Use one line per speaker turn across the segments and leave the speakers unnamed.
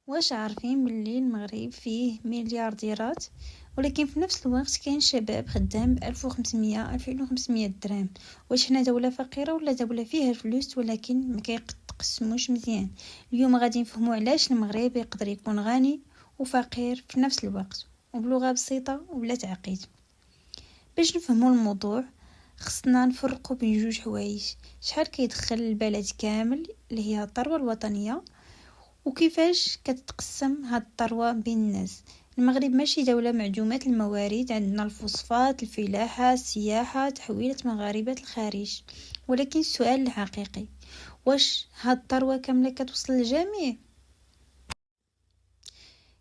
واش عارفين باللي المغرب فيه مليارديرات، ولكن في نفس الوقت كاين شباب خدام ب1500 2500 درهم؟ واش حنا دولة فقيرة ولا دولة فيها الفلوس ولكن ما كيتقسموش مزيان؟ اليوم غادي نفهموا علاش المغرب يقدر يكون غني وفقير في نفس الوقت، وبلغة بسيطة وبلا تعقيد. باش نفهموا الموضوع خصنا نفرقوا بين جوج حوايج: شحال كيدخل البلد كامل اللي هي الثروة الوطنية، وكيفاش كتتقسم هاد الثروة بين الناس. المغرب ماشي دولة معدومة الموارد، عندنا الفوسفات، الفلاحة، السياحة، تحويلة مغاربة الخارج. ولكن السؤال الحقيقي: واش هاد الثروة كاملة كتوصل للجميع؟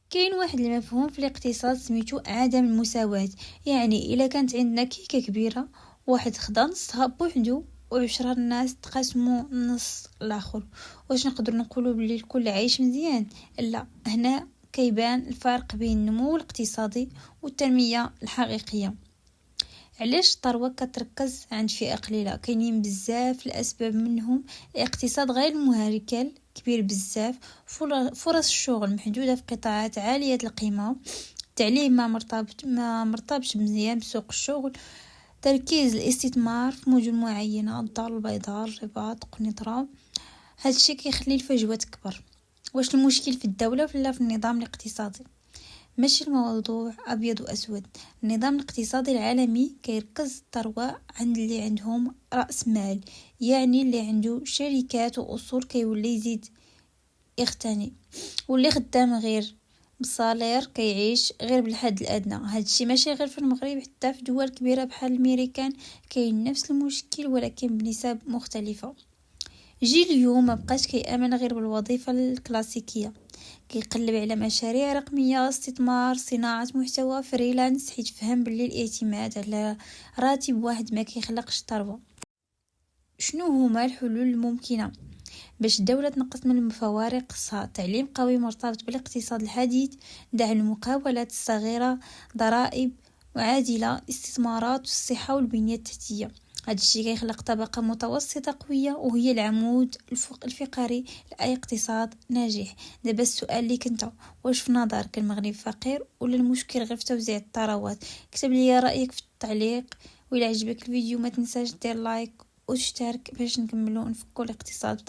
كاين واحد المفهوم في الاقتصاد سميتو عدم المساواة. يعني الا كانت عندنا كيكة كبيرة، واحد خدا نصها بوحدو و10 الناس تقاسموا نص الاخر، واش نقدر نقولوا بلي الكل عايش مزيان؟ لا، هنا كيبان الفرق بين النمو الاقتصادي والتنمية الحقيقية. علاش الثروة كتركز عند فئة قليلة؟ كاينين بزاف الاسباب، منهم الاقتصاد غير المهركل كبير بزاف، فرص الشغل محدودة في قطاعات عالية القيمة، التعليم ما مرتبط مزيان بسوق الشغل، تركيز الاستثمار في مدن معينة، الدار البيضاء، الرباط، قنيطرة. هادشي كيخلي الفجوة تكبر. واش المشكل في الدولة ولا في النظام الاقتصادي؟ ماشي الموضوع ابيض واسود. النظام الاقتصادي العالمي كيركز الثروة عند اللي عندهم راس مال، يعني اللي عنده شركات واصول كيولي يزيد يغتني، واللي خدام غير بصالير كيعيش غير بالحد الادنى. هادشي ماشي غير في المغرب، حتى في دول كبيره بحال الامريكان كاين نفس المشكل ولكن بنسب مختلفه. جيل اليوم مبقاش كيامن غير بالوظيفه الكلاسيكيه، كيقلب على مشاريع رقميه، استثمار، صناعه محتوى، فريلانس، حيت فهم باللي الاعتماد على راتب واحد ما كيخلقش ثروه. شنو هما الحلول الممكنه باش الدولة تنقص من الفوارق؟ خصها تعليم قوي مرتبط بالاقتصاد الحديث، دعم المقاولات الصغيرة، ضرائب عادلة، استثمارات في الصحة والبنية التحتية. هذا الشيء كيخلق طبقة متوسطة قوية، وهي العمود الفقري لأي اقتصاد ناجح. دابا السؤال ليك انت: واش في نظرك المغرب فقير ولا المشكل غير في توزيع الثروات؟ كتب لي رأيك في التعليق، وإلا عجبك الفيديو ما تنساش دير لايك وتشترك باش نكملوا نفكوا الاقتصاد.